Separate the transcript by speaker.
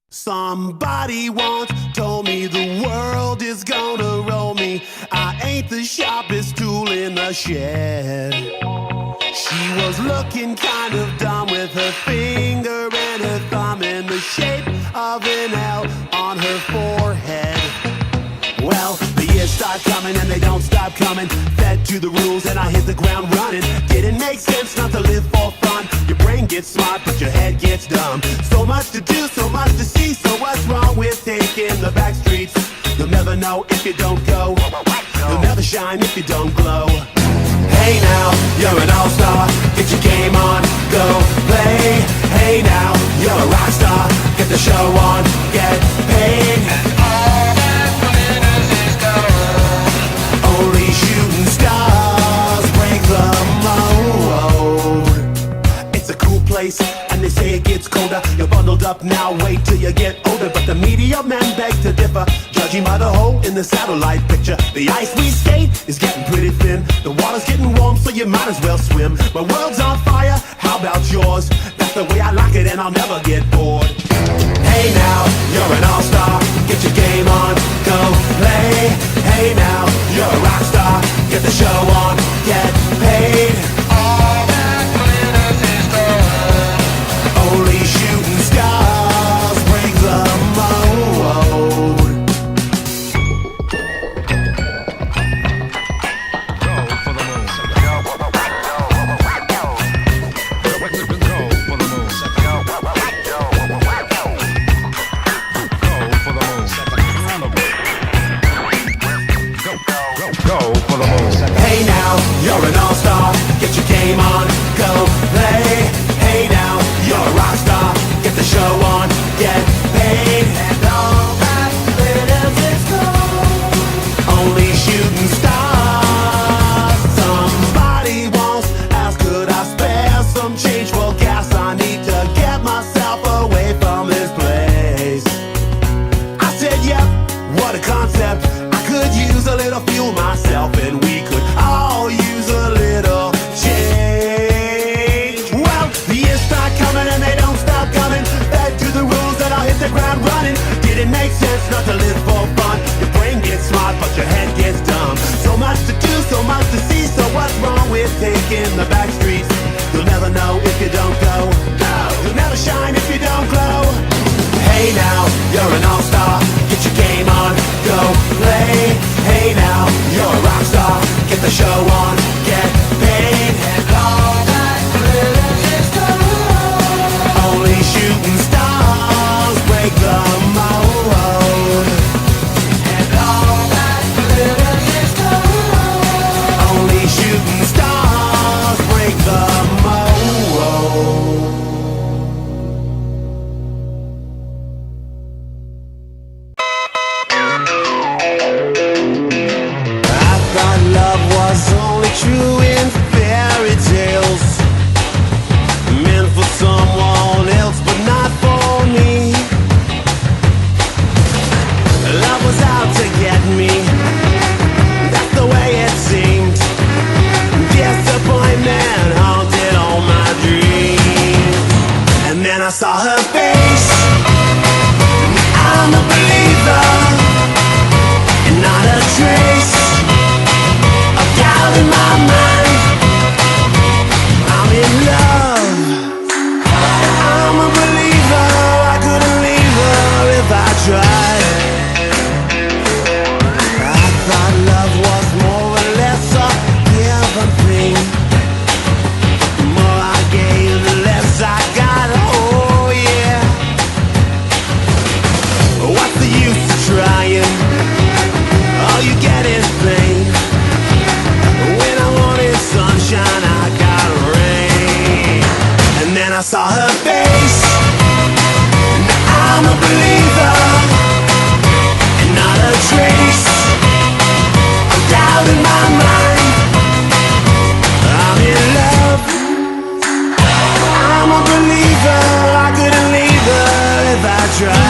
Speaker 1: Somebody once told me the world is gonna roll me. I ain't the sharpest tool in the shed. She was looking kind of dumb with her finger and her thumb in the shape of an L on her forehead. Well, the years start coming and they don't stop coming. Fed to the rules and I hit the ground running. Didn't make sense not to live for fun. Your brain gets smart but your head gets dumb. So much to do, so much to see. So what's wrong with taking the back streets? You'll never know if you don't go. You'll never shine if you don't glow. Hey now, you're an all-star. Get your game on, go play. Hey now, you're a rock star. Get the show on, get paid. And all that glitters is gold. Only shooting stars break the mold. It's a cool place, and they say it gets colder. You're bundled up now, wait till you get older. But the media men beg to differ, judging by the hole in the satellite picture. The ice we skate is getting pretty thin. The water's getting warm, so you might as well swim. My world's on fire, how about yours? That's the way I like it, and I'll never get bored. Hey now, you're an all-star. Get your game on, go play. Hey now, you're a rock star. Get the show on, get paid. All that glitters is gold. Only shooting stars break the mold. Hey now, you're an all-star. Get your game on, go play. Hey now, you're a rock star. Get the show on, get paid. And all that glitters is gold. Only shooting stars. Somebody once asked, could I spare some change for gas? I need to get myself away from this place. I said, yep, what a concept. I could use a little fuel myself, and we could all use a little change. Well, the years start coming and they don't stop coming. Fed to the rules and I'll hit the ground running. Didn't make sense not to live for fun. Your brain gets smart but your head gets dumb. So much to do, so much to see. So what's wrong with taking the back streets? You'll never know if you don't go. You'll never shine if you don't glow. Hey now, you're an all-star. Get your game on, go play. Hey now, you're a rock star. Get the show on, get paid. And all that glitters is gold. Only shooting stars break the mold. And all that glitters is gold. Only shooting stars break the mold. True in fairy tales, meant for someone else but not for me. Love was out to get me, that's the way it seemed. Disappointment haunted all my dreams. And then I saw her face, I'm a believer, and not a trace in my mind. I'm in love, I'm a believer. I couldn't leave her if I tried. I thought love was more or less a given thing. The more I gave, the less I got. Oh yeah. What's the use of trying? All you get is pain. When I wanted sunshine, I got rain. And then I saw her face. Now I'm a believer, and not a trace of doubt in my mind. I'm in love, I'm a believer. I couldn't leave her if I tried.